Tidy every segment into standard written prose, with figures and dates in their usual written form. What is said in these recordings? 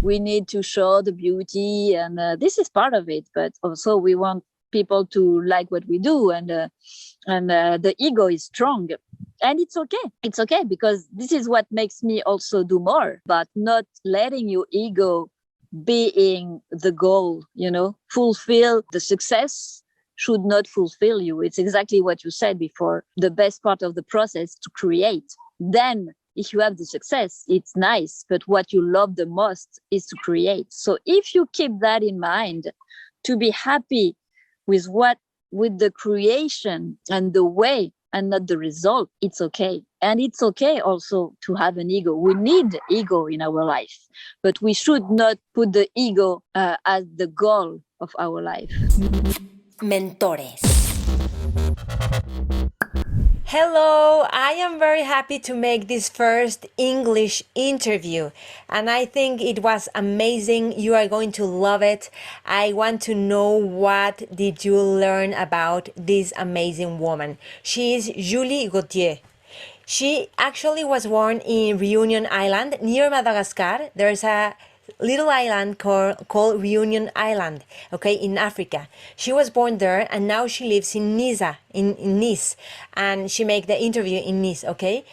We need to show the beauty, and this is part of it. But also, we want people to like what we do, and the ego is strong, and it's okay. It's okay, because this is what makes me also do more, but not letting your ego being the goal. Fulfill the success should not fulfill you. It's exactly what you said before. The best part of the process to create. Then if you have the success, it's nice, but what you love the most is to create. So if you keep that in mind, to be happy with the creation and the way, and not the result, it's okay. And it's okay also to have an ego. We need ego in our life, but we should not put the ego as the goal of our life. Mentores. Hello, I am very happy to make this first English interview, and I think it was amazing. You are going to love it. I want to know, what did you learn about this amazing woman? She is Julie Gautier. She actually was born in Reunion Island near Madagascar. There's a little island called Reunion Island, okay, in Africa. She was born there, and now she lives in Nice, and she made the interview in Nice, okay?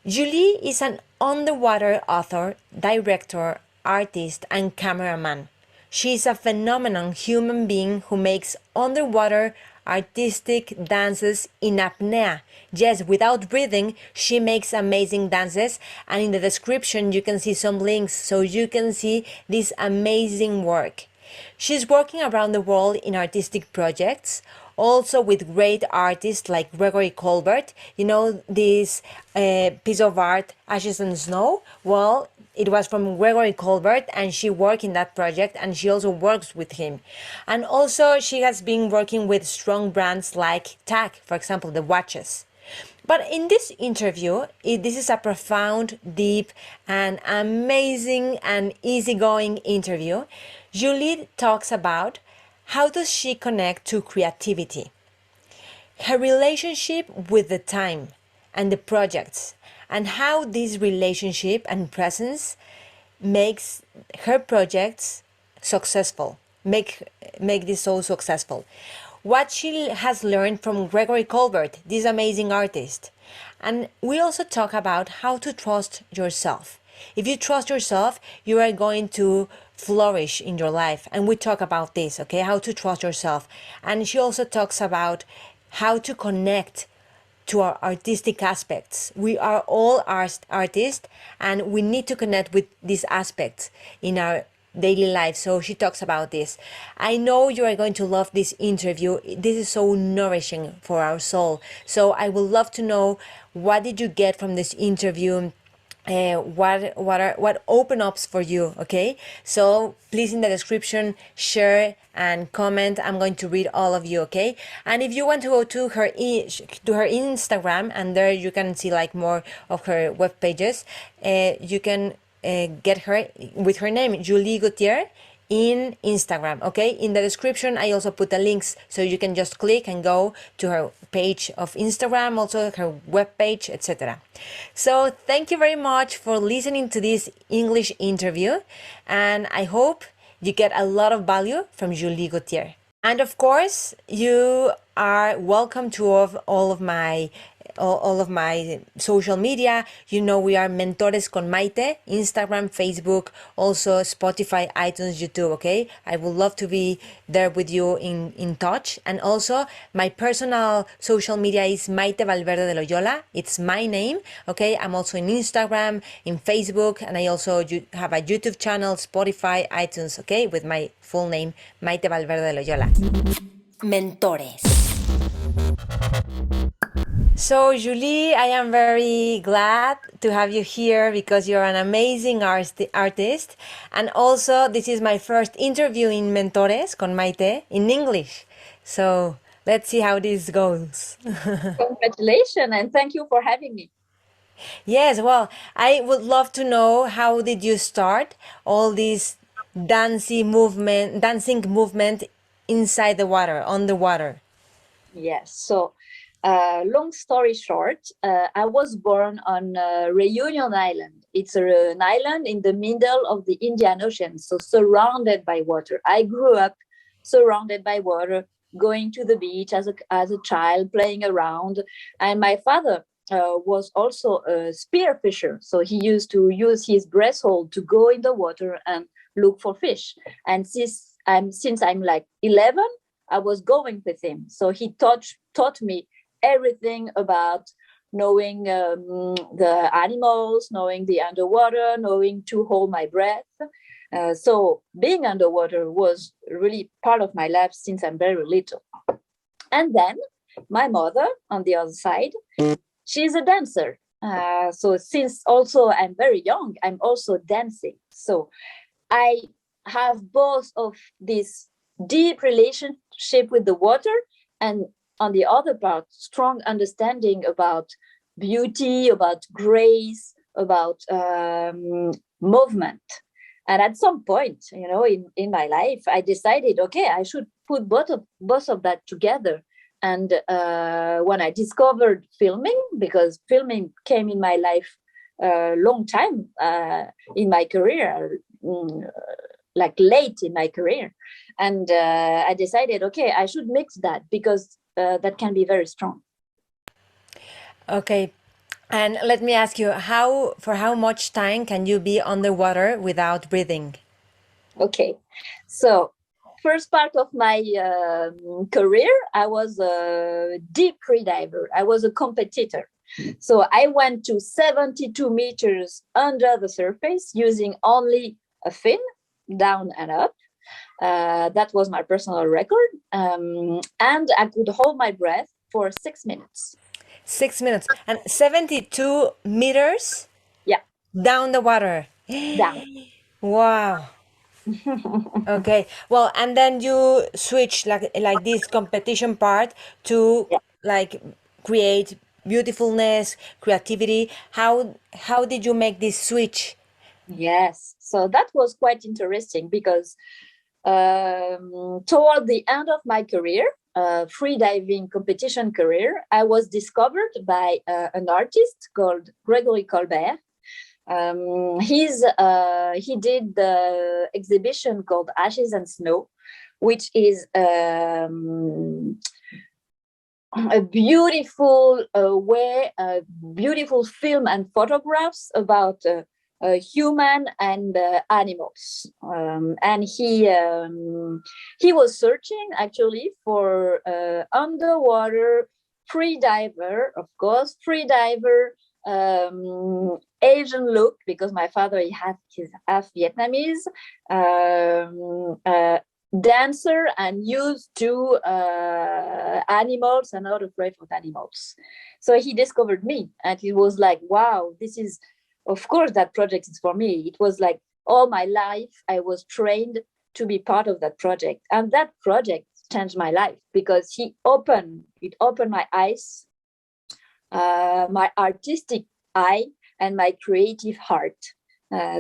Julie is an underwater author, director, artist, and cameraman. She is a phenomenal human being who makes underwater artistic dances in apnea. Yes, without breathing, she makes amazing dances, and in the description you can see some links so you can see this amazing work. She's working around the world in artistic projects, also with great artists like Grégory Colbert. You know this piece of art, Ashes and Snow? Well, it was from Grégory Colbert, and she worked in that project, and she also works with him. And also she has been working with strong brands like TAG, for example, the watches. But in this interview, this is a profound, deep, and amazing and easygoing interview. Julie talks about how does she connect to creativity, her relationship with the time and the projects, and how this relationship and presence makes her projects successful, make this so successful. What she has learned from Grégory Colbert, this amazing artist. And we also talk about how to trust yourself. If you trust yourself, you are going to flourish in your life. And we talk about this, okay? How to trust yourself. And she also talks about how to connect to our artistic aspects. We are all artists, and we need to connect with these aspects in our daily life. So she talks about this. I know you are going to love this interview. This is so nourishing for our soul. So I would love to know, what did you get from this interview? What open ups for you, okay? So please, in the description, share and comment. I'm going to read all of you, okay? And if you want to go to her Instagram, and there you can see like more of her web pages, you can get her with her name, Julie Gautier, in Instagram, okay? In the description I also put the links, so you can just click and go to her page of Instagram, also her webpage, etc. So thank you very much for listening to this English interview, and I hope you get a lot of value from Julie Gautier. And of course, you are welcome to all of my social media. You know, we are Mentores con Maite, Instagram, Facebook, also Spotify, iTunes, YouTube, okay? I would love to be there with you in touch. And also, my personal social media is Maite Valverde de Loyola. It's my name, okay? I'm also in Instagram, in Facebook, and I also have a YouTube channel, Spotify, iTunes, okay? With my full name, Maite Valverde de Loyola. Mentores. So, Julie, I am very glad to have you here because you're an amazing artist. And also, this is my first interview in Mentores con Maite in English. So, let's see how this goes. Congratulations, and thank you for having me. Yes, well, I would love to know, how did you start all this dancing movement inside the water, on the water? Yes. So Long story short, I was born on Reunion Island. It's an island in the middle of the Indian Ocean, so surrounded by water. I grew up surrounded by water, going to the beach as a child, playing around. And my father was also a spearfisher, so he used to use his breasthold to go in the water and look for fish. And since I'm like 11, I was going with him. So he taught me everything about knowing the animals, knowing the underwater, knowing to hold my breath. So being underwater was really part of my life since I'm very little. And then my mother, on the other side, she's a dancer. So since also I'm very young, I'm also dancing. So I have both of this deep relationship with the water, and on the other part, strong understanding about beauty, about grace, about movement. And at some point, in my life, I decided, okay, I should put both of that together. And when I discovered filming, because filming came in my life a long time in my career, like late in my career. And I decided, okay, I should mix that because that can be very strong. Okay. And let me ask you, for how much time can you be underwater without breathing? Okay. So first part of my career, I was a deep free diver. I was a competitor. So I went to 72 meters under the surface using only a fin, down and up. That was my personal record. And I could hold my breath for 6 minutes. 6 minutes and 72 meters Yeah, down the water. down. Wow. Okay. Well, and then you switch like this competition part to Yeah. like create beautifulness, creativity. How did you make this switch? Yes. So that was quite interesting because toward the end of my career, free diving competition career, I was discovered by an artist called Grégory Colbert. He did the exhibition called Ashes and Snow, which is a beautiful way, beautiful film and photographs about human and animals. And he was searching actually for underwater free diver, of course, free diver, Asian look, because my father he's half Vietnamese, dancer and used to animals and not afraid of animals. So he discovered me, and he was like, wow, this is, of course, that project is for me. It was like all my life I was trained to be part of that project, and that project changed my life because it opened my eyes, my artistic eye, and my creative heart.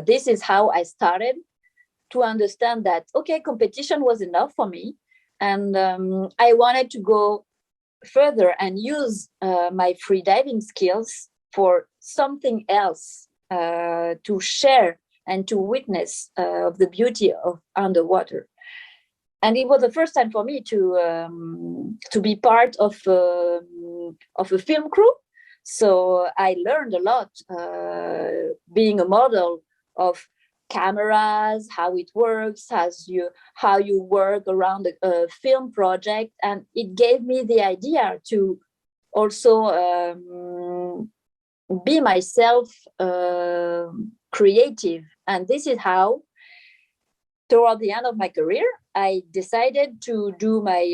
This is how I started to understand that, okay, competition was enough for me. And I wanted to go further and use my free diving skills for something else, to share and to witness of the beauty of underwater. And it was the first time for me to be part of a film crew. So I learned a lot, being a model of cameras, how it works, how you work around a film project, and it gave me the idea to also be myself, creative. And this is how, toward the end of my career, I decided to do my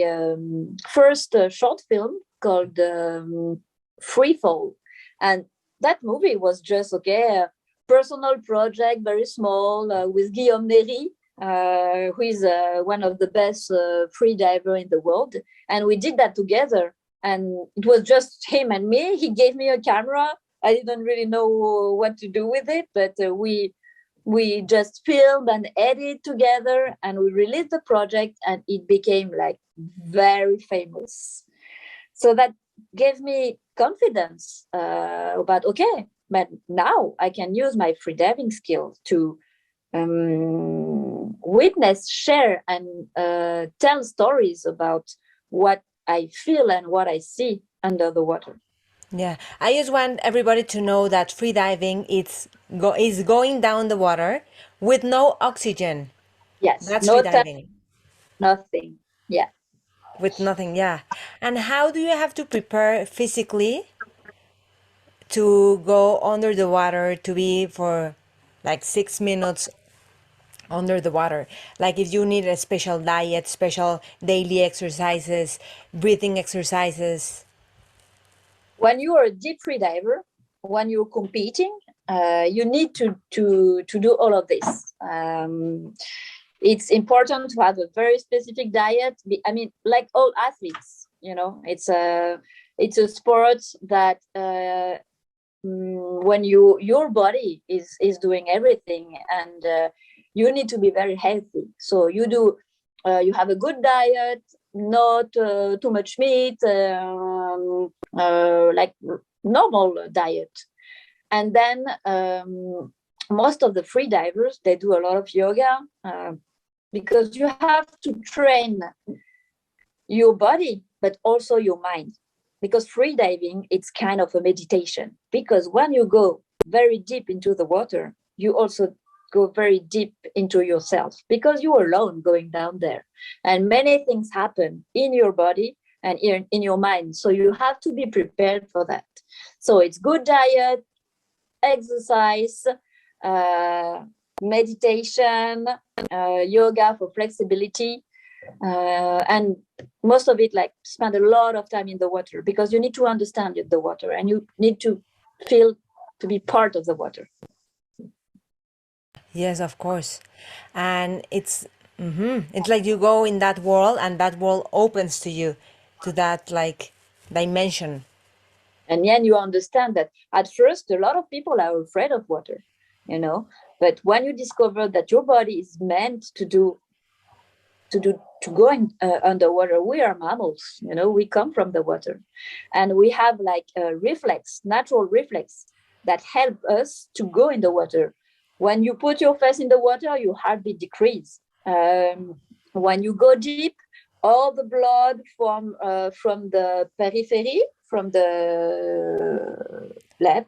first short film called Free Fall. And that movie was just, a personal project, very small, with Guillaume Néry, who is one of the best free diver in the world. And we did that together. And it was just him and me. He gave me a camera. I didn't really know what to do with it, but we just filmed and edited together, and we released the project, and it became like very famous. So gave me confidence about, okay, but now I can use my freediving skills to witness, share, and tell stories about what I feel and what I see under the water. Yeah, I just want everybody to know that freediving is going down the water with no oxygen. Yes, That's no time, freediving. nothing. Yeah. With nothing, yeah. And how do you have to prepare physically to go under the water to be for like 6 minutes under the water? Like if you need a special diet, special daily exercises, breathing exercises. When you are a deep free diver, when you're competing, you need to do all of this. It's important to have a very specific diet. I mean, like all athletes, it's a sport that when your body is doing everything, and you need to be very healthy. So you have a good diet, not too much meat, like normal diet. And then most of the free divers, they do a lot of yoga, because you have to train your body, but also your mind. Because free diving, it's kind of a meditation. Because when you go very deep into the water, you also go very deep into yourself, because you're alone going down there. And many things happen in your body and in your mind. So you have to be prepared for that. So it's good diet, exercise, meditation, yoga for flexibility, and most of it, like, spend a lot of time in the water, because you need to understand the water, and you need to feel to be part of the water. Yes, of course. And it's like you go in that world and that world opens to you, to that like dimension. And then you understand that at first a lot of people are afraid of water, but when you discover that your body is meant to go underwater. We are mammals, we come from the water, and we have like a natural reflex that help us to go in the water. When you put your face in the water, your heartbeat decrease. When you go deep, all the blood from the periphery, from the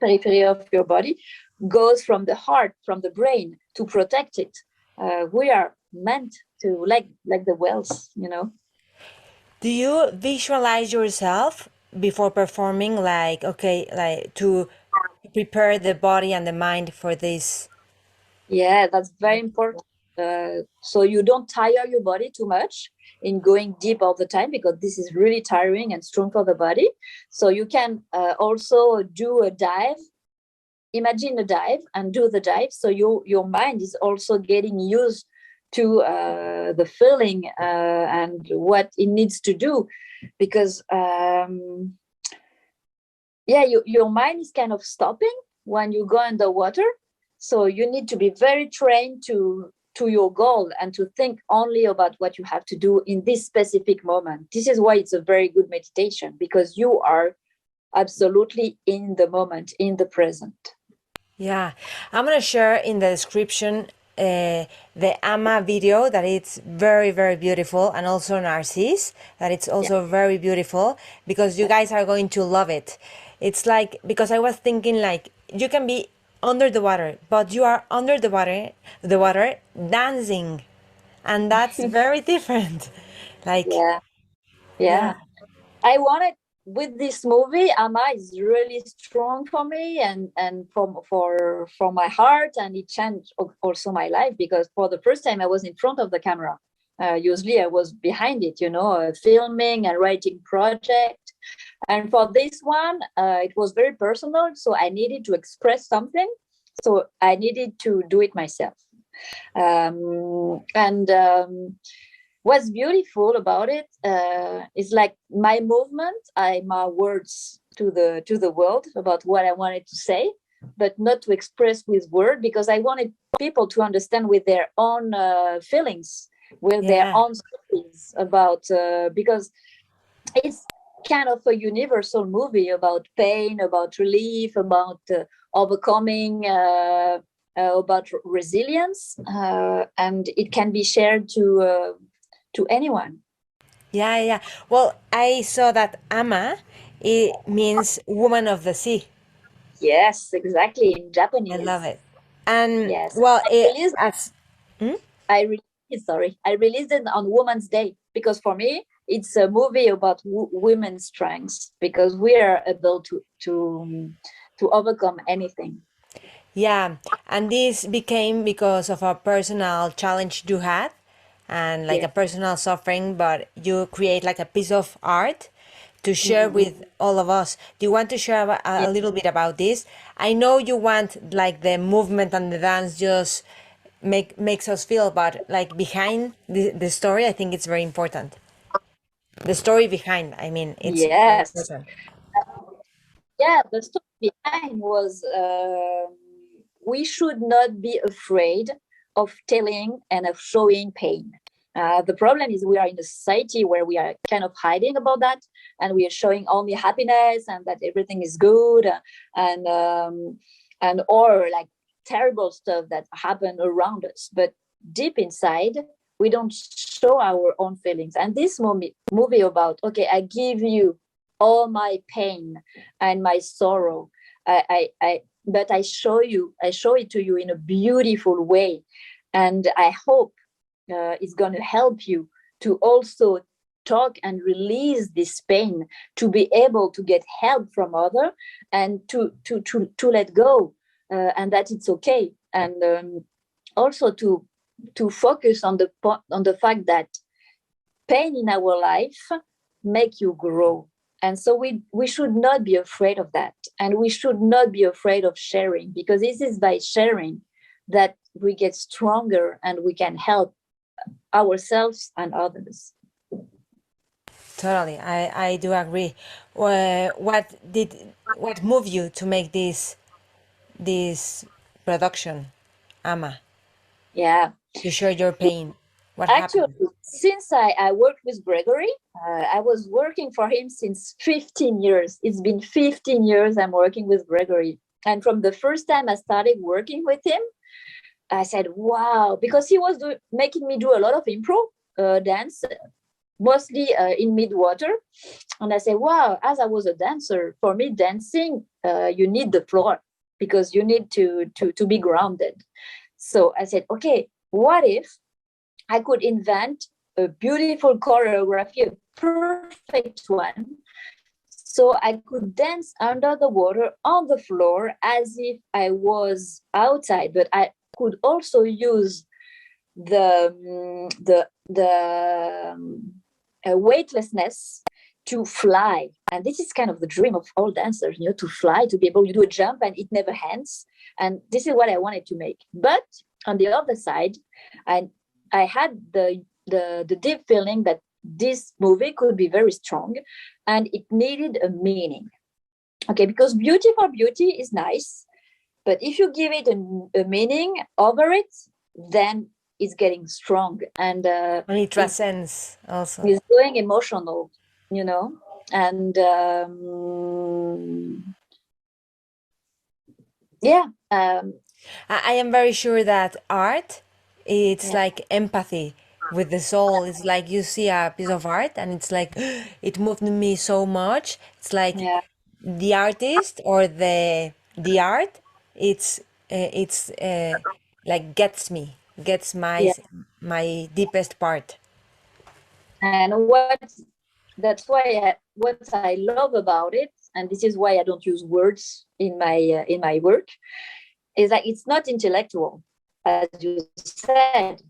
periphery of your body, goes from the heart, from the brain, to protect it. We are meant to, like the whales. Do you visualize yourself before performing, like, okay, like to prepare the body and the mind for this? Yeah, that's very important. So you don't tire your body too much in going deep all the time, because this is really tiring and strong for the body. So you can also do a dive. Imagine a dive and do the dive. So your mind is also getting used to the feeling and what it needs to do, because your mind is kind of stopping when you go underwater. So you need to be very trained to your goal, and to think only about what you have to do in this specific moment. This is why it's a very good meditation, because you are absolutely in the moment, in the present. Yeah, I'm gonna share in the description the Ama video that it's very, very beautiful, and also Narcisse that it's also very beautiful, because you guys are going to love it. It's like, because I was thinking like you can be under the water, but you are under the water dancing, and that's very different. Like, Yeah. yeah. I wanted, with this movie, Ama is really strong for me, and for my heart, and it changed also my life, because for the first time I was in front of the camera. Usually I was behind it, filming and writing project. And for this one, it was very personal, so I needed to express something. So I needed to do it myself. And what's beautiful about it is like my movement, my words to the world about what I wanted to say, but not to express with word, because I wanted people to understand with their own feelings, with their Yeah. own stories about, because it's kind of a universal movie about pain, about relief, about overcoming, about resilience, and it can be shared to anyone. Yeah, yeah. Well, I saw that ama, it means woman of the sea. Yes, exactly, in I love Japanese. it. And Yes, well, I released. hmm? I released. Sorry, I released it on Women's Day because for me it's a movie about women's strengths because we are able to overcome anything. Yeah, and this became because of a personal challenge you had and like Yeah. a personal suffering, but you create like a piece of art to share Mhm. with all of us. Do you want to share Yeah. a little bit about this? I know you want like the movement and the dance just makes us feel, but like behind the story, I think it's very important. The story behind, I mean, it's very Yes. important. Yeah. The story behind was we should not be afraid of telling and of showing pain. The problem is we are in a society where we are kind of hiding about that, and we are showing only happiness and that everything is good, and or like terrible stuff that happen around us. But deep inside, we don't show our own feelings. And this movie about, okay, I give you all my pain and my sorrow. But I show it to you in a beautiful way, and I hope is going to help you to also talk and release this pain, to be able to get help from other, and to let go, and that it's okay, and also to focus on the fact that pain in our life make you grow. And so we should not be afraid of that, and we should not be afraid of sharing, because this is by sharing that we get stronger and we can help ourselves and others. Totally, I do agree. What moved you to make this production, Ama? Yeah, To share your pain. What actually, happened? since I worked with Grégory, I was working for him since 15 years. It's been 15 years I'm working with Grégory, and from the first time I started working with him, I said, wow, because he was making me do a lot of improv dance, mostly in mid-water. And I said, wow, as I was a dancer, for me, dancing, you need the floor because you need to be grounded. So I said, okay, what if I could invent a beautiful choreography, a perfect one, so I could dance under the water on the floor as if I was outside, but I could also use the weightlessness to fly. And this is kind of the dream of all dancers, to fly, to be able to do a jump and it never ends. And this is what I wanted to make. But on the other side, I had the deep feeling that this movie could be very strong and it needed a meaning. Okay, because beauty for beauty is nice, but if you give it a meaning over it, then it's getting strong, and And it transcends also. it's going emotional, and yeah, I am very sure that art, it's yeah, like empathy with the soul. It's like you see a piece of art and it's like it moved me so much. It's like yeah, the artist or the art. It's like gets yeah. my deepest part. And what I love about it, and this is why I don't use words in my work, is that it's not intellectual, as you said.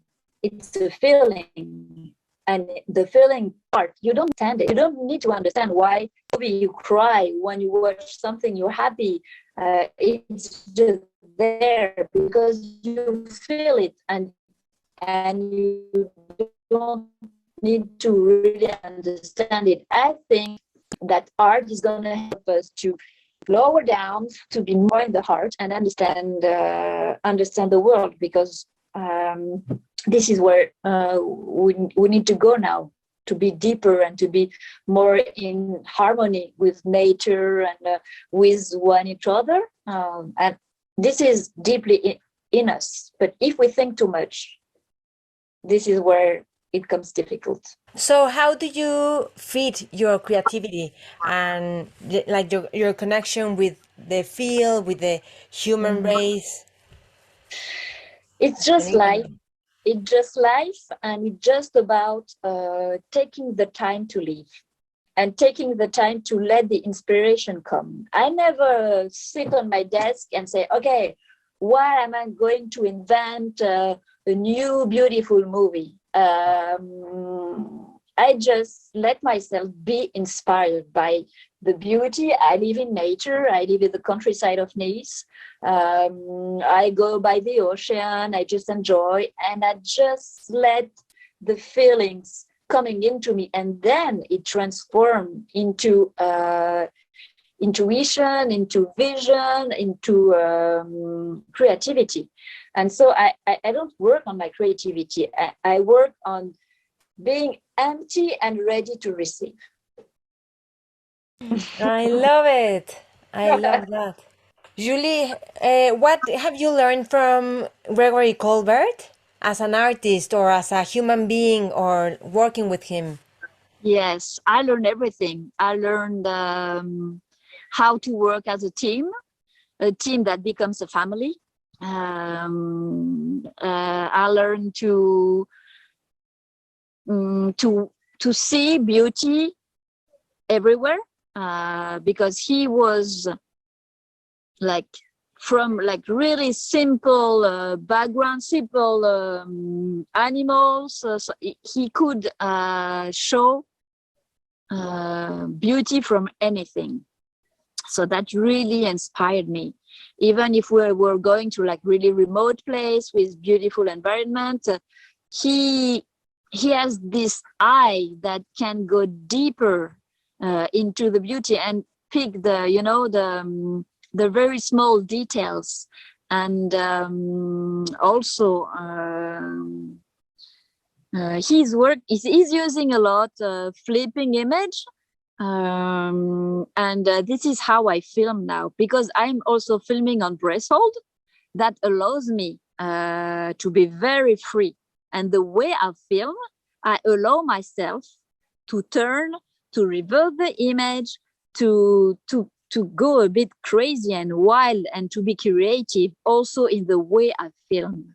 It's a feeling, and the feeling part, you don't understand it. You don't need to understand why movie you cry when you watch something. You're happy. It's just there because you feel it, and you don't need to really understand it. I think that art is going to help us to lower down, to be more in the heart and understand the world, because this is where we need to go now. be deeper and to be more in harmony with nature and with one each other. And this is deeply in us. But if we think too much, this is where it comes difficult. So how do you feed your creativity and like your connection with the field, with the human race? It's just life. It's just life, and it's just about taking the time to live and taking the time to let the inspiration come. I never sit on my desk and say, okay, what am I going to invent a new beautiful movie? I just let myself be inspired by the beauty. I live in nature. I live in the countryside of Nice. I go by the ocean. I just enjoy, and I just let the feelings coming into me, and then it transforms into intuition, into vision, into creativity. And so I don't work on my creativity. I work on being empty and ready to receive. I love it. I love that. Julie, what have you learned from Grégory Colbert as an artist or as a human being or working with him? Yes, I learned everything. I learned how to work as a team that becomes a family. I learned to see beauty everywhere, because he was like from like really simple background, simple animals. So he could show beauty from anything. So that really inspired me. Even if we were going to like really remote place with beautiful environment, he has this eye that can go deeper into the beauty and pick the very small details. And also his work is he's using a lot flipping image. And this is how I film now, because I'm also filming on breasthold. That allows me to be very free. And the way I film, I allow myself to turn, to reverse the image, to go a bit crazy and wild, and to be creative also in the way I film.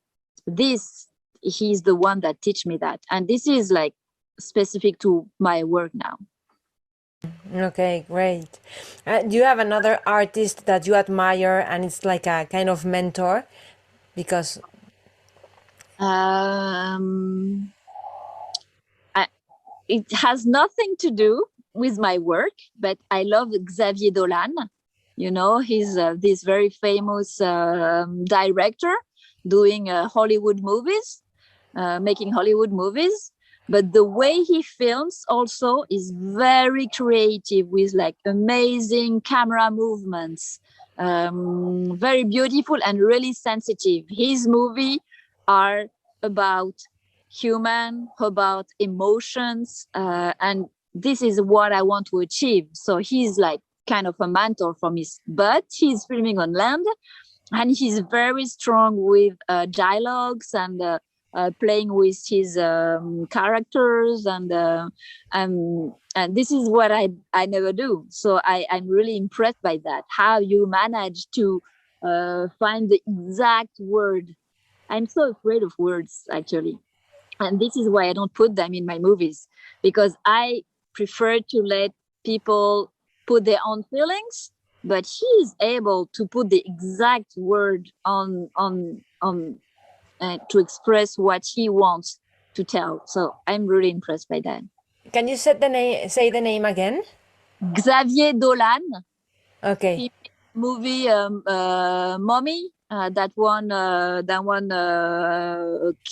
He's the one that teach me that. And this is like specific to my work now. Okay, great. Do you have another artist that you admire and it's like a kind of mentor? Because it has nothing to do with my work, but I love Xavier Dolan. You know, he's this very famous director doing Hollywood movies, making Hollywood movies. But the way he films also is very creative, with like amazing camera movements, very beautiful and really sensitive. His movies are about human, about emotions, and this is what I want to achieve. So he's like kind of a mentor for me, but he's filming on land, and he's very strong with dialogues and playing with his characters, and this is what I never do. So I'm really impressed by that, how you manage to find the exact word. I'm so afraid of words, actually, and this is why I don't put them in my movies, because I prefer to let people put their own feelings, but he is able to put the exact word on to express what he wants to tell. So I'm really impressed by that. can you say the name again? Xavier Dolan. Okay. He movie Mommy that won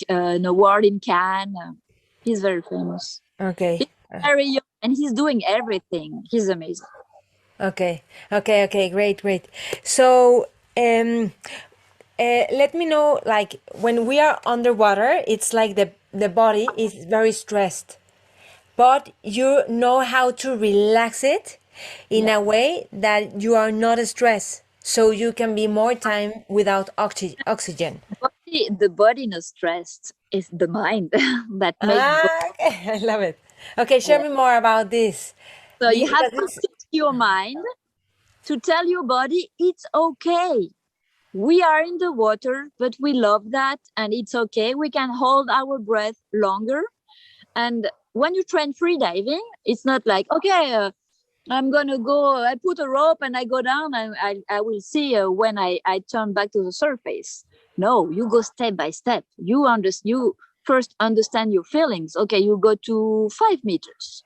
an award in Cannes. He's very famous. Okay. He's very young and he's doing everything. He's amazing. Okay. Great. So let me know, like when we are underwater, it's like the body is very stressed. but you know how to relax it in Yeah. a way that you are not stressed, so you can be more time without oxygen. The body not stressed is the mind that make Ah, okay. I love it. Okay, share yeah. me more about this. So you have Because to it's teach your mind to tell your body it's okay. We are in the water, but we love that, and it's okay. We can hold our breath longer. And when you train free diving, it's not like, okay, I'm gonna go. I put a rope and I go down, and I will see when I turn back to the surface. No, you go step by step. You first understand your feelings. Okay, you go to 5 meters.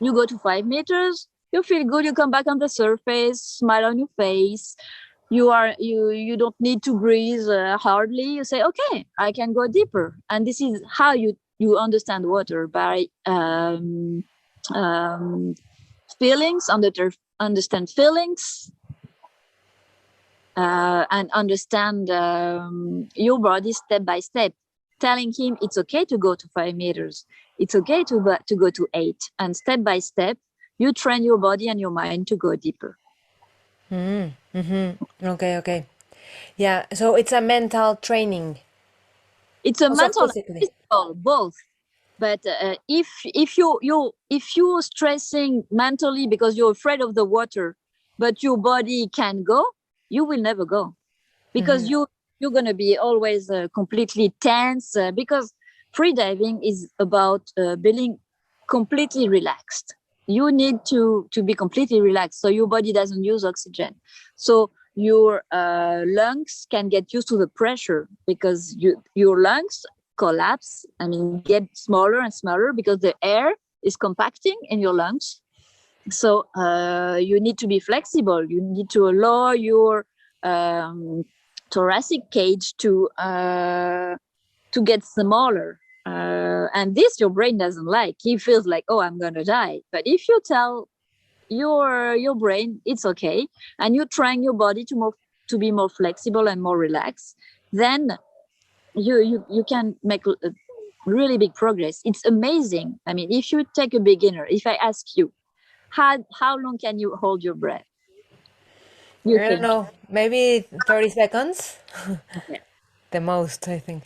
You go to 5 meters. You feel good. You come back on the surface. Smile on your face. You don't need to breathe hardly. You say, okay, I can go deeper. And this is how you understand water, by feelings, understand feelings, and understand your body step by step, telling him it's okay to go to 5 meters, it's okay to go to 8, and step by step you train your body and your mind to go deeper. okay, okay. Yeah, so it's a mental training. It's a Also mental and physically. physical, both. But if you're stressing mentally because you're afraid of the water, but your body can go, you will never go, because you're going to be always completely tense, because free diving is about being completely relaxed. You need to be completely relaxed so your body doesn't use oxygen, so your lungs can get used to the pressure, because your lungs collapse, I mean, get smaller and smaller because the air is compacting in your lungs. So you need to be flexible. You need to allow your thoracic cage to get smaller. And this your brain doesn't like. He feels like, oh, I'm gonna die. But if you tell your brain it's okay, and you train your body to be more flexible and more relaxed, then you can make really big progress. It's amazing. I mean, if you take a beginner, if I ask you, how long can you hold your breath, you I don't think? know, maybe 30 seconds? Yeah. The most, I think.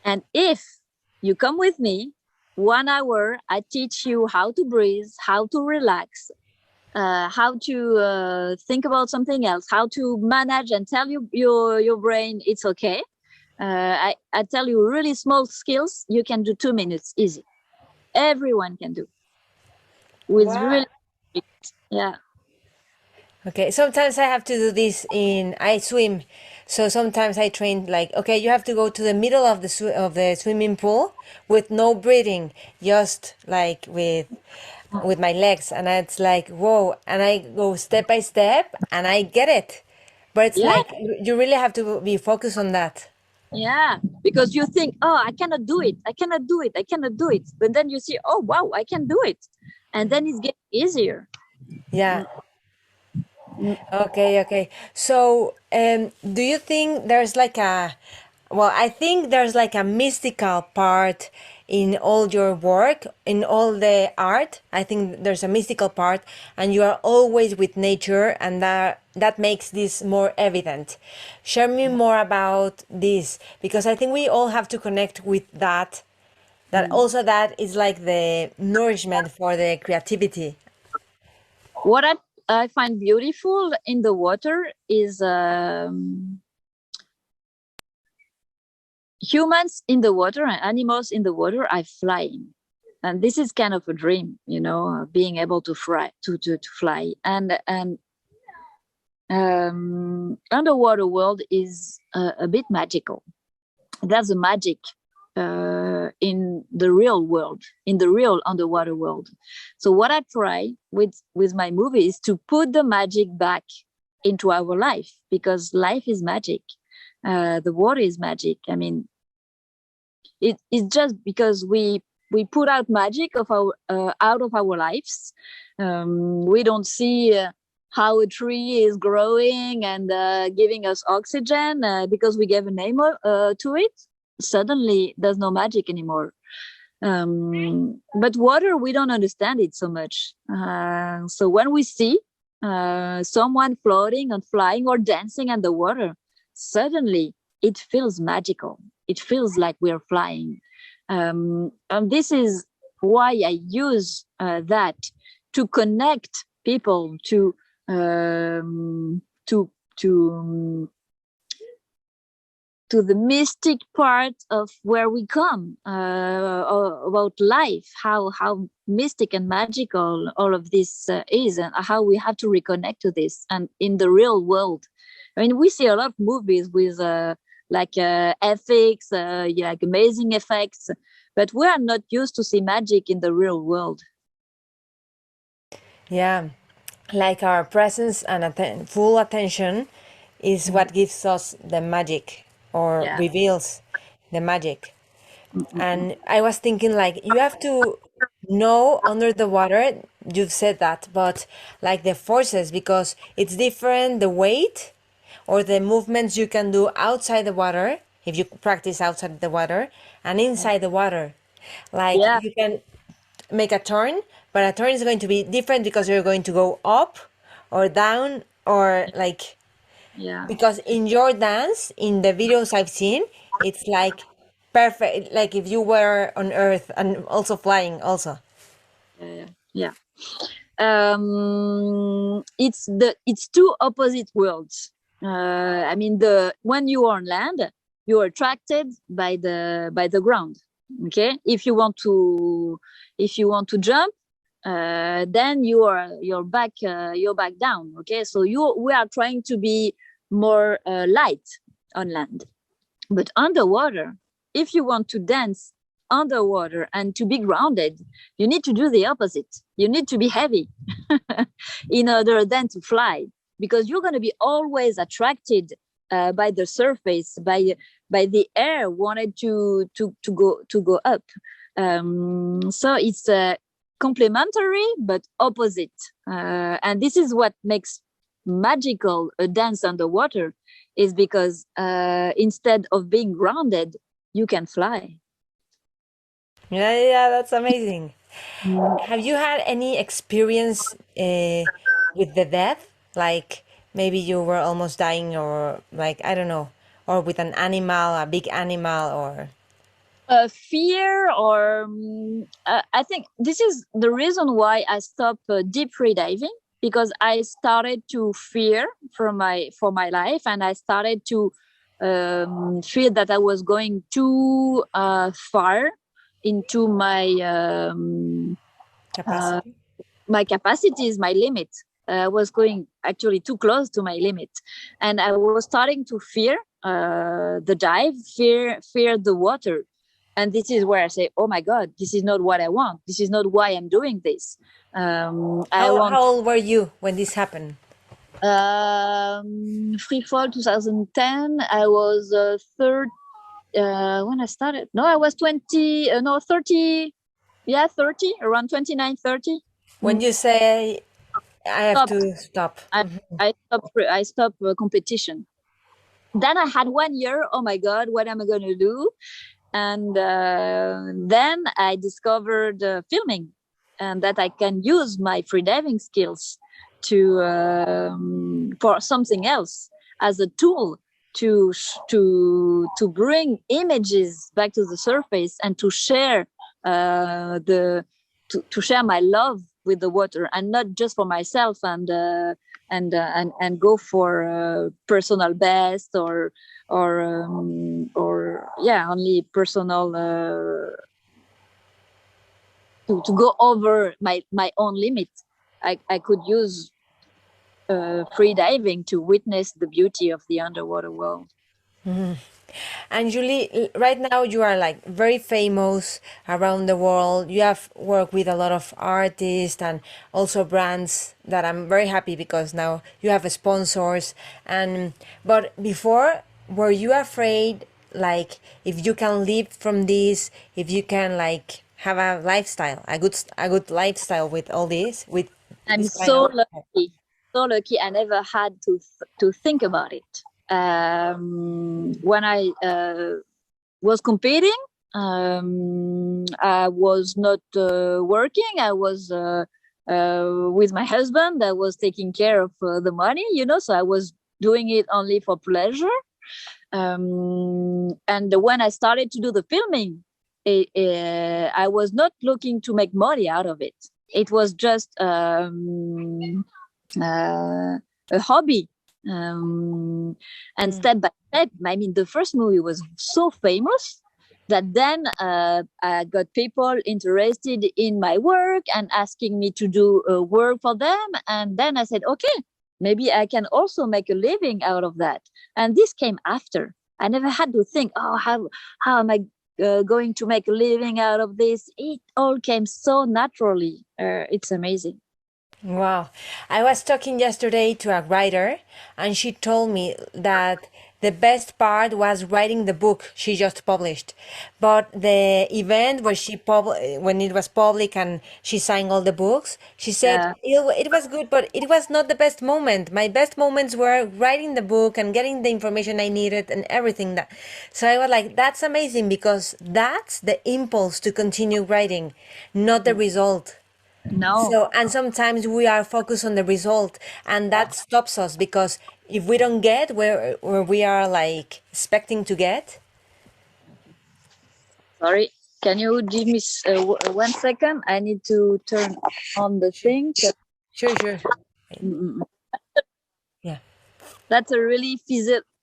And if you come with me 1 hour, I teach you how to breathe, how to relax, how to think about something else, how to manage and tell your brain it's okay. I tell you really small skills you can do 2 minutes easy. Everyone can do with Wow. really, yeah. Okay, sometimes I have to do this I swim. So sometimes I train like, okay, you have to go to the middle of the swimming pool with no breathing, just like with my legs, and it's like, whoa, and I go step by step and I get it. But it's Yeah, like you really have to be focused on that. yeah, because you think, oh, I cannot do it, I cannot do it, I cannot do it. But then you see, oh, wow, I can do it. And then it's getting easier. Yeah. Mm, mm. Okay, okay. So, do you think there's like well, I think there's like a mystical part in all your work, in all the art. I think there's a mystical part, and you are always with nature, and that makes this more evident. Share me more about this, because I think we all have to connect with that. That also that is like the nourishment for the creativity. What I find beautiful in the water is humans in the water and animals in the water are flying. And this is kind of a dream, being able to fly, to fly. And underwater world is a bit magical. There's a magic in the real world, in the real underwater world. So what I try with my movie is to put the magic back into our life, because life is magic. The water is magic. I mean, it's just because we put out magic of our out of our lives. We don't see how a tree is growing and giving us oxygen because we gave a name to it. Suddenly there's no magic anymore. But water, we don't understand it so much. So when we see someone floating and flying or dancing underwater, suddenly it feels magical. It feels like we're flying. And this is why I use that to connect people to um, to to to the mystic part of where we come, about life, how mystic and magical all of this is, and how we have to reconnect to this. And in the real world, I mean, we see a lot of movies with ethics, like amazing effects, but we are not used to see magic in the real world. Yeah, like our presence and full attention is what gives us the magic or Yeah. reveals the magic. Mm-mm-mm. And I was thinking, like, you have to know under the water, you've said that, but like the forces, because it's different the weight or the movements you can do outside the water if you practice outside the water and inside the water. Like, Yeah. you can make a turn, but a turn is going to be different because you're going to go up or down or like, Yeah. because in your dance, in the videos I've seen, it's like perfect, like if you were on earth and also flying also. Yeah. Yeah. It's two opposite worlds. I mean, the when you are on land, you are attracted by the ground. Okay, if you want to jump, then you're back down. Okay, so we are trying to be more light on land. But underwater, if you want to dance underwater and to be grounded, you need to do the opposite. You need to be heavy in order then to fly, because you're going to be always attracted by the surface, by the air wanted to go up. So it's complementary but opposite, and this is what makes magical a dance underwater, is because instead of being grounded, you can fly. Yeah, yeah, that's amazing. Mm. Have you had any experience with the death? Like maybe you were almost dying, or like, I don't know, or with an animal, a big animal, or. Fear, or I think this is the reason why I stopped deep free diving, because I started to fear for my life, and I started to feel that I was going too far into uh, Capacity. my capacities, my limit. I was going actually too close to my limit, and I was starting to fear the dive, fear the water. And this is where I say, "Oh my God, this is not what I want. This is not why I'm doing this. I How want old were you when this happened? free fall 2010. I was third when I started. No, I was 20. No, 30. Yeah, 30, around 29, 30. When you say I have Stopped. to stop. I I stopped competition. Then I had 1 year. Oh my God, what am I going to do? And then I discovered filming, and that I can use my freediving skills to for something else, as a tool to bring images back to the surface, and to share the to share my love with the water, and not just for myself, and go for personal best, or yeah, only personal, to go over my own limit. I could use free diving to witness the beauty of the underwater world. And Julie, right now you are like very famous around the world. You have worked with a lot of artists and also brands that I'm very happy because now you have sponsors. And but before, were you afraid, like, if you can live from this, if you can like have a lifestyle, a good lifestyle with all this, with I'm this kind of. so lucky. I never had to think about it. When I was competing, I was not working. I was with my husband. I was taking care of the money, so I was doing it only for pleasure. And when I started to do the filming, I was not looking to make money out of it. It was just a hobby. And step by step, I mean, the first movie was so famous that then I got people interested in my work and asking me to do work for them. And then I said, okay, maybe I can also make a living out of that. And this came after. I never had to think, how am I going to make a living out of this? It all came so naturally. It's amazing. Wow. I was talking yesterday to a writer, and she told me that the best part was writing the book she just published. But the event where when it was public and she signed all the books, she said it was good, but it was not the best moment. My best moments were writing the book and getting the information I needed and everything that. So I was like, that's amazing, because that's the impulse to continue writing, not the result. No. So, and sometimes we are focused on the result, and that stops us, because if we don't get where we are like expecting to get. Sorry, can you give me 1 second? I need to turn on the thing. Sure. Yeah. That's a really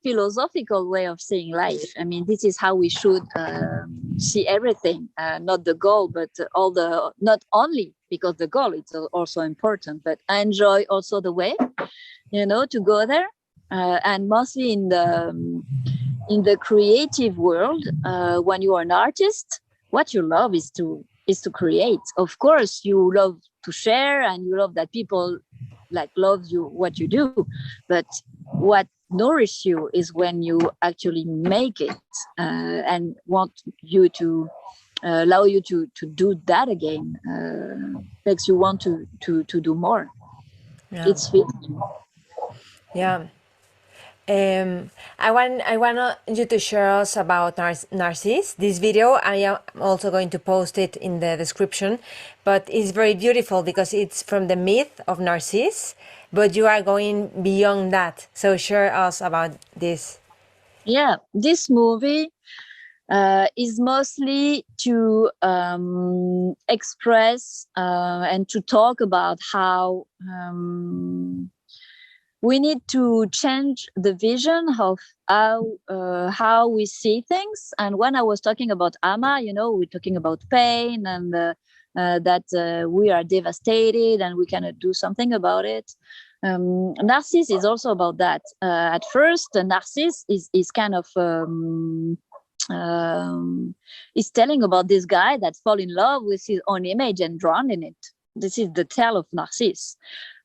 philosophical way of seeing life. I mean, this is how we should see everything, not the goal, but not only because the goal is also important, but I enjoy also the way, to go there. And mostly in the creative world, when you are an artist, what you love is to create. Of course, you love to share, and you love that people love you what you do, but what nourishes you is when you actually make it, and want you to allow you to do that again. Makes you want to do more. Yeah. It's fitting. Yeah. I want you to share us about Narcisse. This video, I am also going to post it in the description, but it's very beautiful because it's from the myth of Narcisse, but you are going beyond that. So share us about this. Yeah, this movie is mostly to express and to talk about how we need to change the vision of how we see things. And when I was talking about Ama, we're talking about pain and that we are devastated and we cannot do something about it. Narcisse is also about that. At first, Narcisse is kind of is telling about this guy that fall in love with his own image and drown in it. This is the tale of Narcisse.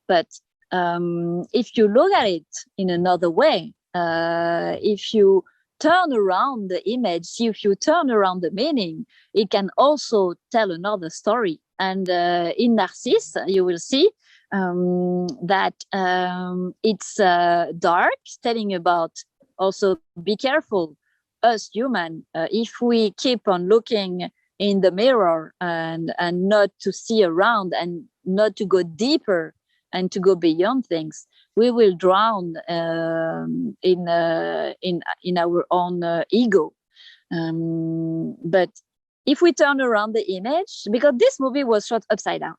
But if you look at it in another way, if you turn around the image, if you turn around the meaning, it can also tell another story. And in Narcisse, you will see that it's dark, telling about also be careful, us human, if we keep on looking in the mirror and not to see around and not to go deeper and to go beyond things, we will drown in our own ego. But if we turn around the image, because this movie was shot upside down,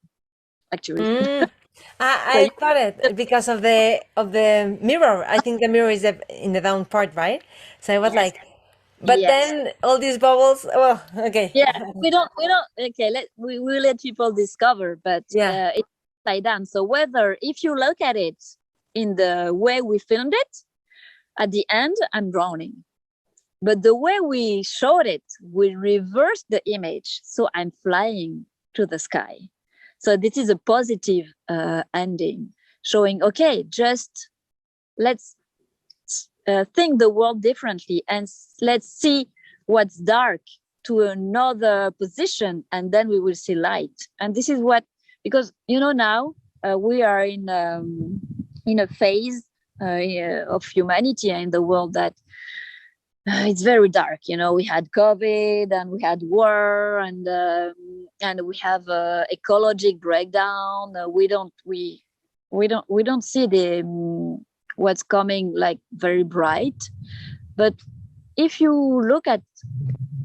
actually. I got it because of the mirror. I think the mirror is in the down part, right? So I was like, but then all these bubbles. Well, okay. Yeah, we don't. Okay, we will let people discover, but it's upside down. So whether if you look at it in the way we filmed it, at the end I'm drowning. But the way we showed it, we reversed the image, so I'm flying to the sky. So this is a positive ending, showing, okay, just let's think the world differently and let's see what's dark to another position, and then we will see light. And this is what, because now we are in a phase of humanity in the world that it's very dark. We had COVID and we had war, and we have ecologic breakdown. We don't see the what's coming like very bright. But if you look at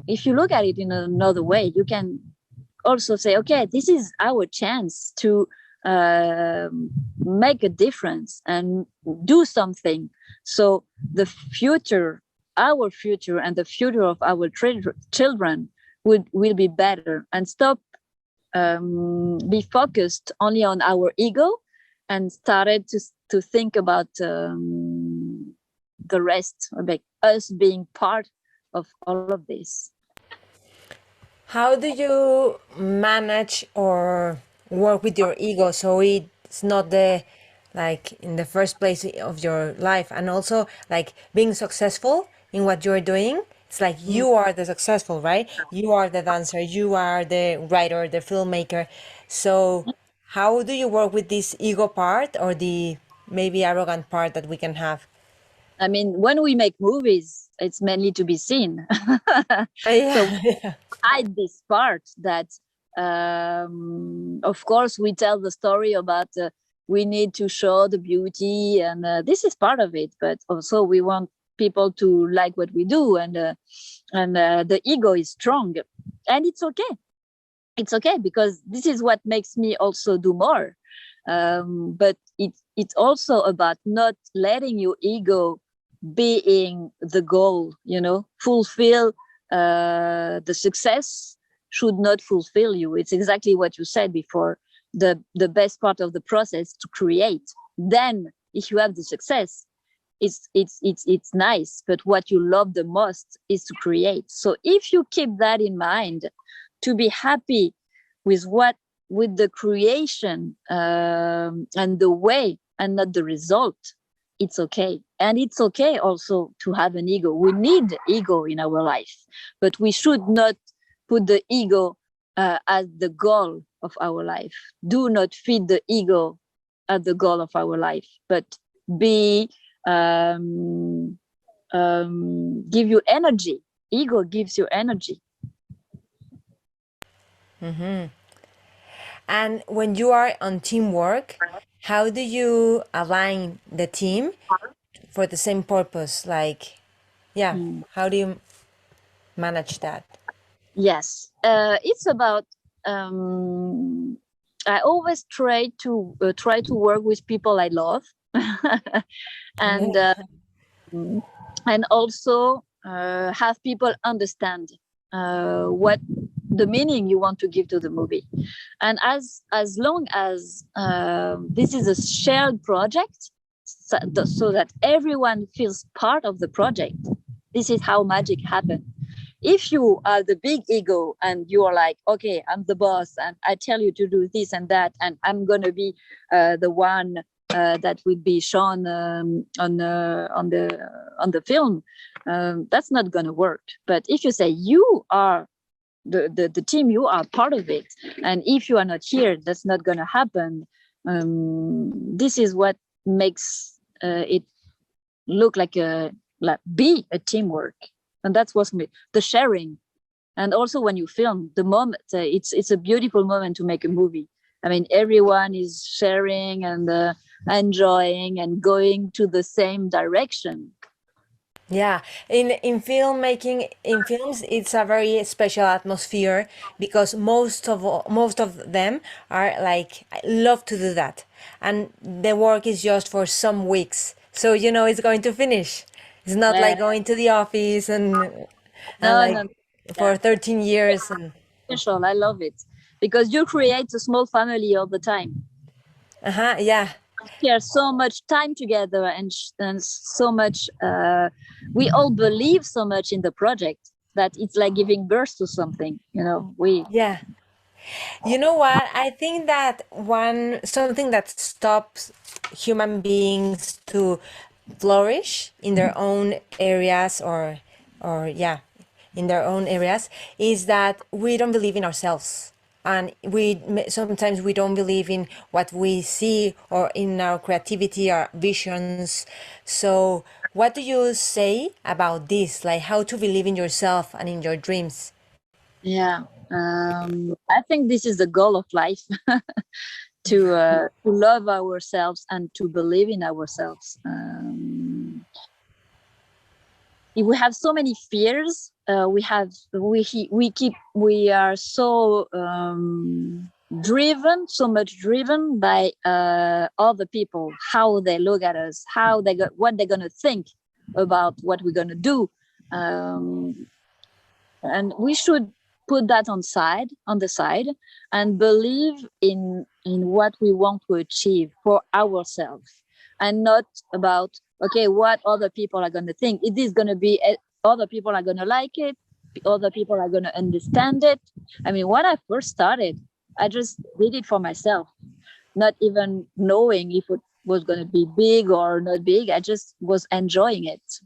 it in another way, you can also say, okay, this is our chance to uh, make a difference and do something. So the future, our future, and the future of our children will be better, and stop be focused only on our ego, and started to think about the rest, like us being part of all of this. How do you manage or work with your ego so it's not the like in the first place of your life, and also like being successful in what you're doing? It's like you are the successful, right? You are the dancer, you are the writer, the filmmaker. So how do you work with this ego part or the maybe arrogant part that we can have? I mean, when we make movies, it's mainly to be seen. So Yeah. hide this part that, of course, we tell the story about we need to show the beauty, and this is part of it. But also, we want people to like what we do, and the ego is strong, and it's okay. It's okay, because this is what makes me also do more. But it's also about not letting your ego being the goal. Fulfill the success should not fulfill you. It's exactly what you said before. The best part of the process to create. Then, if you have the success, it's nice. But what you love the most is to create. So if you keep that in mind, to be happy with the creation, and the way, and not the result, it's okay. And it's okay also to have an ego. We need ego in our life, but we should not put the ego as the goal of our life. Do not feed the ego as the goal of our life, but be give you energy. Ego gives you energy. And when you are on teamwork, how do you align the team for the same purpose? Like, yeah, Mm. how do you manage that? Yes, it's about. I always try to work with people I love, and Yeah. and also have people understand what the meaning you want to give to the movie. And as long as this is a shared project, so that everyone feels part of the project, this is how magic happens. If you are the big ego and you are like, okay, I'm the boss and I tell you to do this and that, and I'm going to be the one that will be shown on the film, that's not going to work. But if you say you are the team, you are part of it, and if you are not here, that's not going to happen. This is what makes it look like be a teamwork. And that's what's the sharing. And also when you film the moment, it's a beautiful moment to make a movie. I mean, everyone is sharing and enjoying and going to the same direction. Yeah, in filmmaking, in films, it's a very special atmosphere because most of them are like I love to do that, and the work is just for some weeks, so you know it's going to finish. It's not uh, like going to the office and no, no, like yeah, for 13 years and special. I love it because you create a small family all the time. yeah. Share so much time together, and so much. We all believe so much in the project that it's like giving birth to something. We. Yeah. You know what? I think that one something that stops human beings to flourish in their own areas or yeah, in their own areas is that we don't believe in ourselves. And sometimes we don't believe in what we see or in our creativity, our visions. So What do you say about this? Like how to believe in yourself and in your dreams? Yeah, I think this is the goal of life. To love ourselves and to believe in ourselves. If we have so many fears, we are so so much driven by other people, how they look at us, what they're gonna think about what we're gonna do, and we should put that on the side, and believe in what we want to achieve for ourselves, and not about, okay, what other people are going to think. It is going to be other people are going to like it, other people are going to understand it. I mean, when I first started, I just did it for myself, not even knowing if it was going to be big or not big. I just was enjoying it.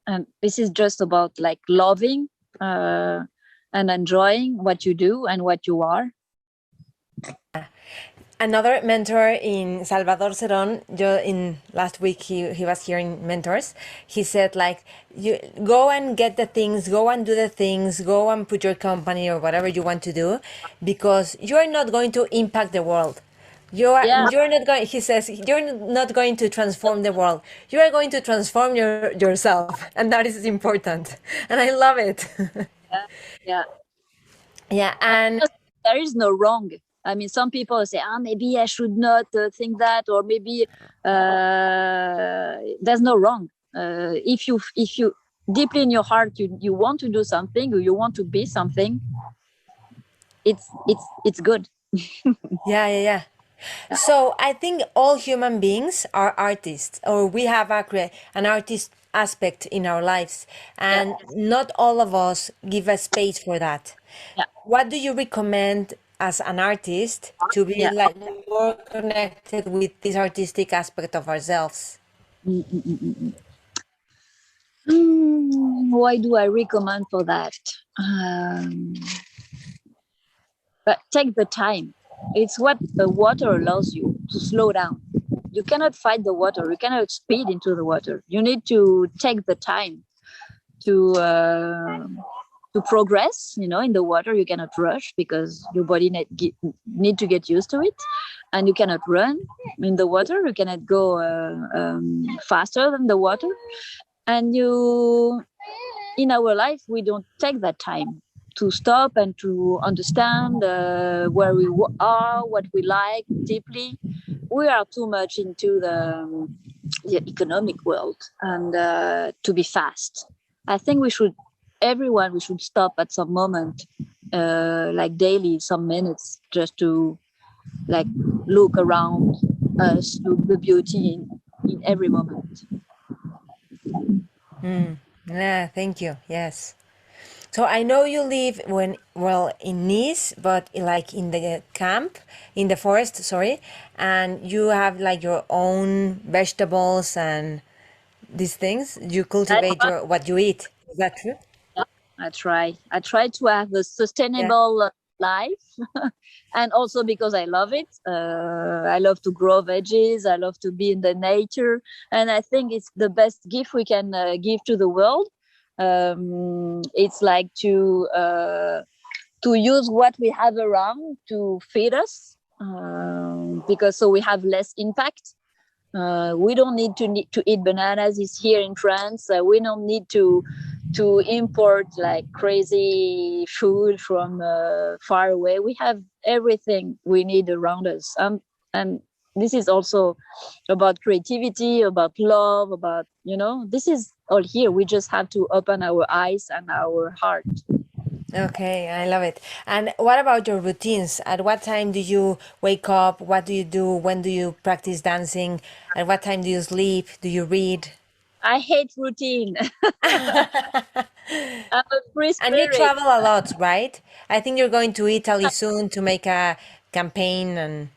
And this is just about like loving and enjoying what you do and what you are. Another mentor in Salvador Cerón, in last week he was here in Mentors. He said like, you go and get the things, go and do the things, go and put your company or whatever you want to do, because you are not going to impact the world. You're not going. He says you're not going to transform the world. You are going to transform yourself, and that is important. And I love it. Yeah. Yeah, and there is no wrong. I mean, some people say, maybe I should not think that, or maybe there's no wrong. If you deeply in your heart you want to do something, or you want to be something, it's good. Yeah. So I think all human beings are artists, or we have an artist aspect in our lives, and not all of us give a space for that. Yeah. What do you recommend as an artist to be like more connected with this artistic aspect of ourselves? Why do I recommend for that? But take the time. It's what the water allows you to slow down. You cannot fight the water. You cannot speed into the water. You need to take the time to progress. In the water, you cannot rush because your body need to get used to it, and you cannot run in the water. You cannot go faster than the water. And in our life, we don't take that time to stop and to understand where we are, what we like deeply. We are too much into the economic world and to be fast. I think we should stop at some moment, like daily, some minutes, just to like look around us, look the beauty in every moment. Yeah, thank you. Yes. So I know you live in Nice, but like in the camp, in the forest, sorry, and you have like your own vegetables and these things. You cultivate what you eat. Is that true? I try to have a sustainable life, and also because I love it. I love to grow veggies. I love to be in the nature, and I think it's the best gift we can give to the world. It's like to use what we have around to feed us, because so we have less impact. We don't need to eat bananas. It's here in France. We don't need to import like crazy food from far away. We have everything we need around us. And this is also about creativity, about love, about, this is all here. We just have to open our eyes and our heart. Okay, I love it. And what about your routines? At what time do you wake up? What do you do? When do you practice dancing? At what time do you sleep? Do you read? I hate routine. I'm a free spirit. And you travel a lot, right? I think you're going to Italy soon to make a campaign and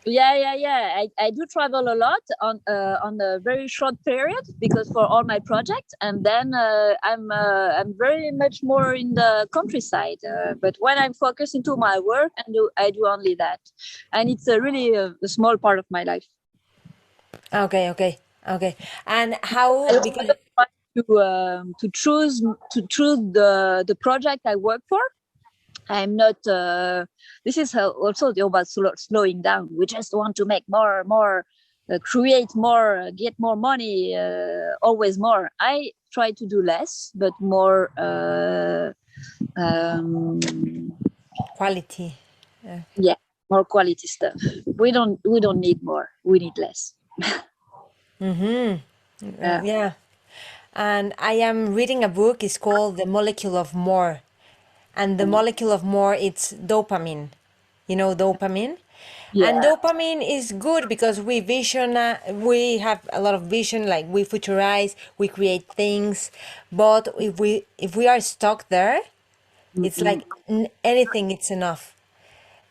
Yeah. I do travel a lot on a very short period because for all my projects, and then I'm very much more in the countryside. But when I'm focused into my work, I do only that, and it's a really a small part of my life. Okay. Okay. And how, I because, also try to choose the project I work for. I'm not. This is also about slowing down. We just want to make more, create more, get more money, always more. I try to do less, but more. Um, quality. yeah, more quality stuff. We don't need more. We need less. Mm-hmm. Yeah, Yeah. And I am reading a book. It's called The Molecule of More. And the molecule of more, it's dopamine. You know dopamine? And yeah, dopamine is good because we have a lot of vision, like we futurize, we create things. But if we are stuck there, it's mm-mm. like anything, it's enough.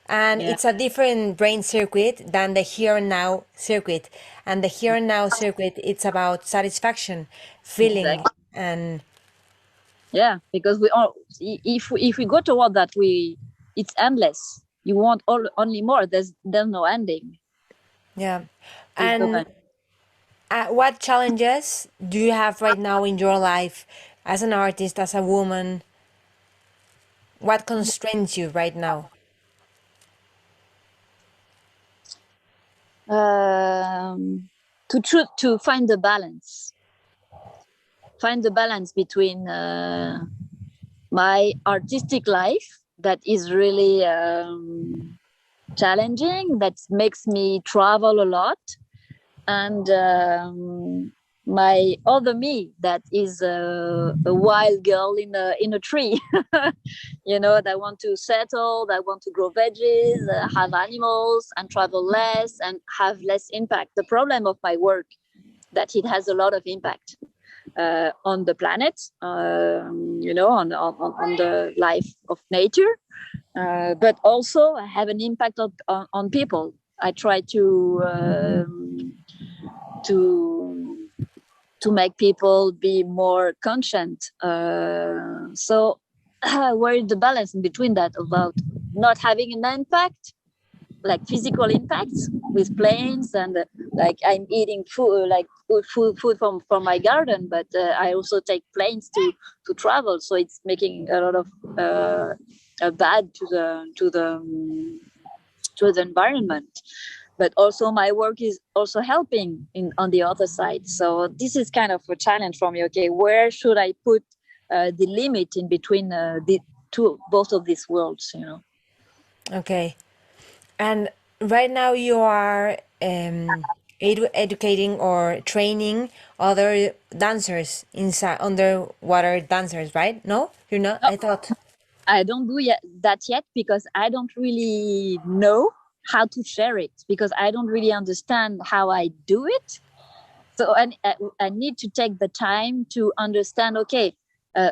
And Yeah, it's a different brain circuit than the here and now circuit. And the here and now circuit, it's about satisfaction, feeling, exactly. and Yeah, because we all, if we go toward that, it's endless. You want only more. There's no ending. yeah. With And dopamine. what challenges do you have right now in your life as an artist, as a woman? What constrains you right now? To find the balance between my artistic life that is really challenging, that makes me travel a lot, and my other me that is a wild girl in a tree. That want to settle, that want to grow veggies, have animals, and travel less and have less impact. The problem of my work that it has a lot of impact on the planet, on the life of nature, but also I have an impact on people. I try to to make people be more conscient. So where is the balance in between that about not having an impact, like physical impacts with planes, and like I'm eating food, like food from my garden, but I also take planes to travel, so it's making a lot of bad to the environment. But also my work is also helping on the other side. So this is kind of a challenge for me. Okay, where should I put the limit in between the both of these worlds? Okay. And right now you are educating or training other dancers, inside underwater dancers, right? No, you're not. No, I thought. I don't do that yet because I don't really know how to share it, because I don't really understand how I do it. So I need to take the time to understand, okay, uh,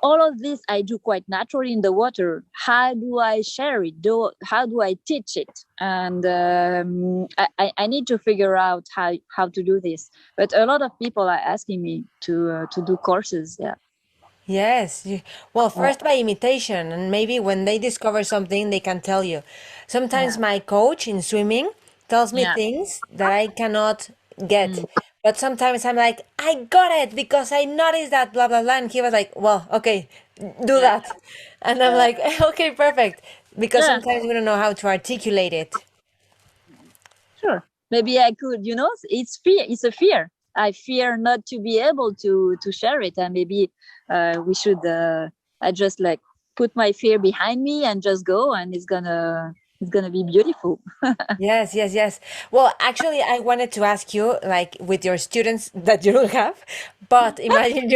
all of this I do quite naturally in the water. How do I share it? How do I teach it? And I need to figure out how to do this. But a lot of people are asking me to do courses. Yeah. Yes. Well, first by imitation, and maybe when they discover something, they can tell you. Sometimes Yeah. my coach in swimming tells me Yeah. things that I cannot get. Mm. But sometimes I'm like, I got it because I noticed that, blah, blah, blah. And he was like, well, okay, do Yeah. that. And I'm like, okay, perfect. Because Yeah. sometimes we don't know how to articulate it. Sure. Maybe I could. It's fear. It's a fear. I fear not to be able to share it, and maybe we should. I just like put my fear behind me and just go, and it's gonna be beautiful. Yes, yes, yes. Well, actually, I wanted to ask you, like, with your students that you don't have, but imagine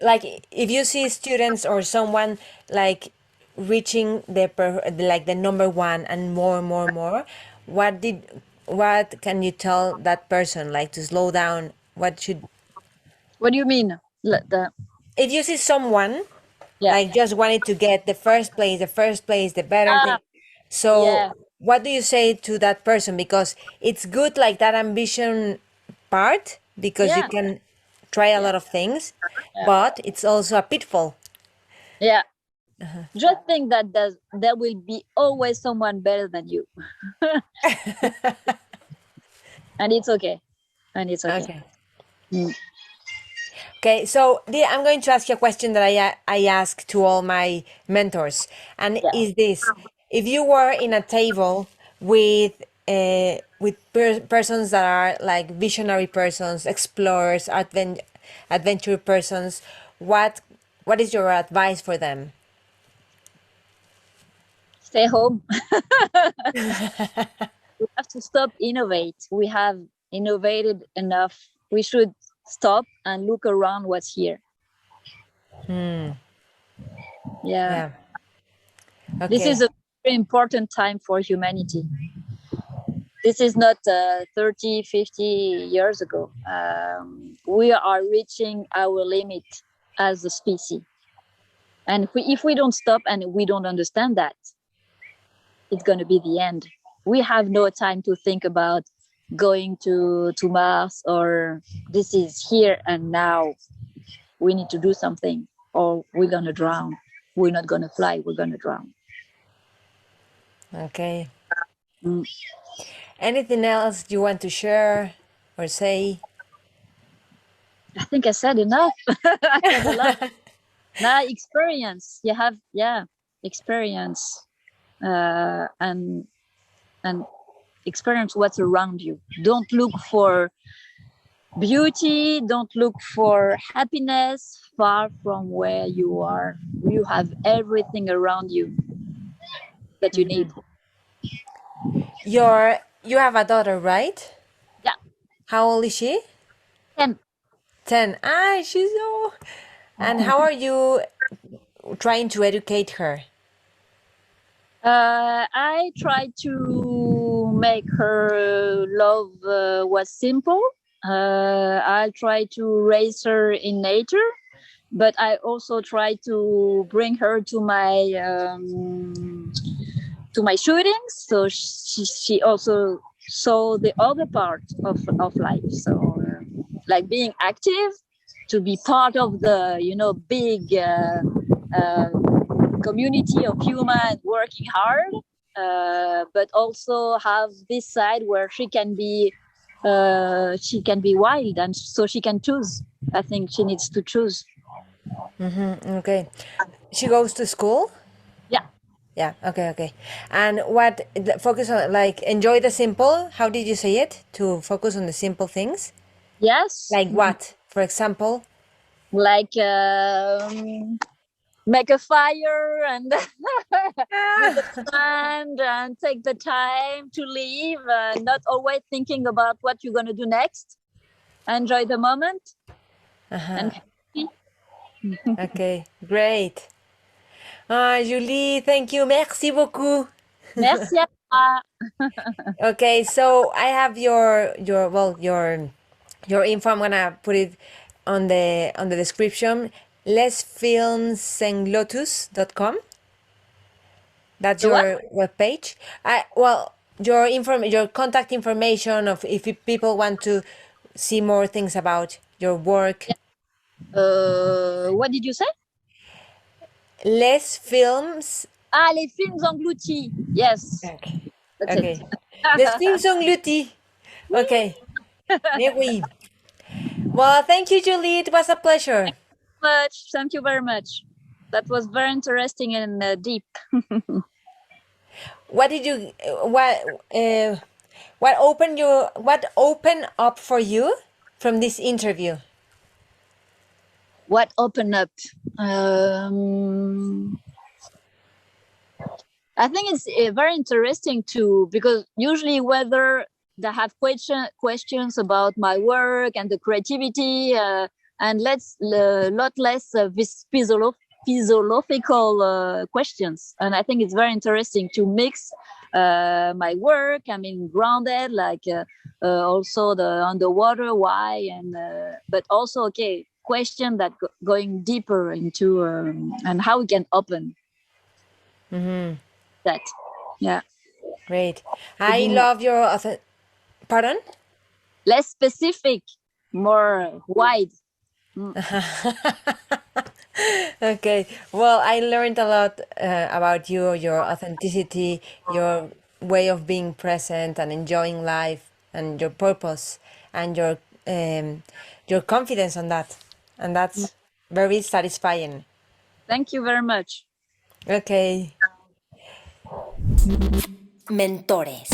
like, if you see students or someone like reaching like the number one and more, more, more, what can you tell that person, like, to slow down? What should, What do you mean? if you see someone Yeah. like just wanted to get the first place, the better Ah. thing. So, Yeah. what do you say to that person? Because it's good, like that ambition part, because you Yeah. can try a Yeah. lot of things, Yeah. but it's also a pitfall. Yeah. Just think that there will be always someone better than you, and it's okay. and it's okay. Okay. Mm. Okay, so I'm going to ask you a question that I ask to all my mentors, and Yeah. is this: if you were in a table with persons that are like visionary persons, explorers, adventure persons, what is your advice for them? Stay home. We have to stop innovate. We have innovated enough. We should stop and look around what's here. Hmm. Yeah. Yeah. This Okay. is a very important time for humanity. This is not 30, 50 years ago. We are reaching our limit as a species. And if we don't stop and we don't understand that, it's going to be the end. We have no time to think about going to Mars, or this is here and now. We need to do something or we're going to drown. We're not going to fly. We're going to drown. Okay. Mm. Anything else you want to share or say? I think I said enough. I said a lot. Now experience. You have, experience and experience what's around you. Don't look for beauty, don't look for happiness far from where you are. You have everything around you that you need. You have a daughter, right? Yeah. How old is she? And 10. Ah, she's so. And how are you trying to educate her? I try to make her love what's simple. I'll try to raise her in nature, but I also try to bring her to my shootings, so she also saw the other part of life. So like being active, to be part of the big uh, community of human working hard, but also have this side where she can be wild, and so she can choose. I think she needs to choose. Okay. She goes to school? Yeah. Yeah, okay, okay. And focus on, like, enjoy the simple? How did you say it? To focus on the simple things? Yes. Like what, for example? Like make a fire and with a Ah. friend and take the time to live, not always thinking about what you're going to do next. Enjoy the moment and Okay, great. Ah, Julie, thank you. Merci beaucoup. merci à toi. Okay, so I have your info. I'm gonna put it on the description. lesfilmsenglotus.com. That's The what? your webpage. Your contact information of if people want to see more things about your work. What did you say? Les films. Ah, les films engloutis. Yes, Okay. that's it. Okay. Les films engloutis. Okay. Mais oui. Well, thank you, Julie. It was a pleasure. Thank you very much. That was very interesting and deep. What did you what opened up for you from this interview? What opened up? Um, I think it's very interesting too, because usually whether they have questions about my work and the creativity, and lot less this philosophical questions. And I think it's very interesting to mix my work. I mean, grounded, like also the underwater why, and but also question that going deeper into and how we can open that. Yeah. Great. To I be love your pardon? less specific, more wide. Okay. Well, I learned a lot about you, your authenticity, your way of being present and enjoying life. and your purpose and your confidence on that, and that's very satisfying. Thank you very much. Okay. Mentores.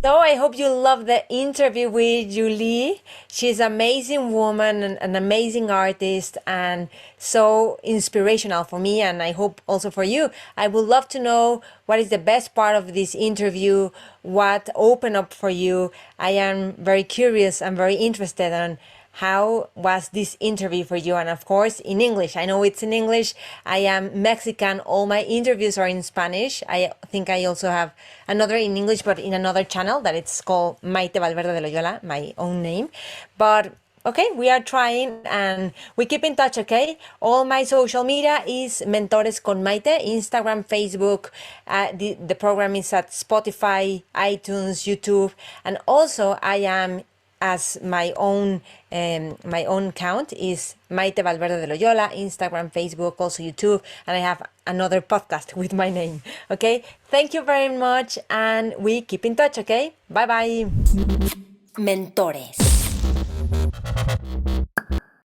So I hope you love the interview with Julie. She's an amazing woman and an amazing artist and so inspirational for me, and I hope also for you. I would love to know what is the best part of this interview, what opened up for you. I am very curious and very interested on how was this interview for you, and of course in English. I know it's in English. I am Mexican. All my interviews are in Spanish. I think I also have another in English, but in another channel that it's called Maite Valverde de Loyola, my own name. But okay, we are trying and we keep in touch, okay? All my social media is Mentores con Maite, Instagram, Facebook. The program is at Spotify, iTunes, YouTube, and also I am as my own account is Maite Valverde de Loyola, Instagram, Facebook, also YouTube, and I have another podcast with my name. Okay, thank you very much, and we keep in touch. Okay, bye bye. Mentores.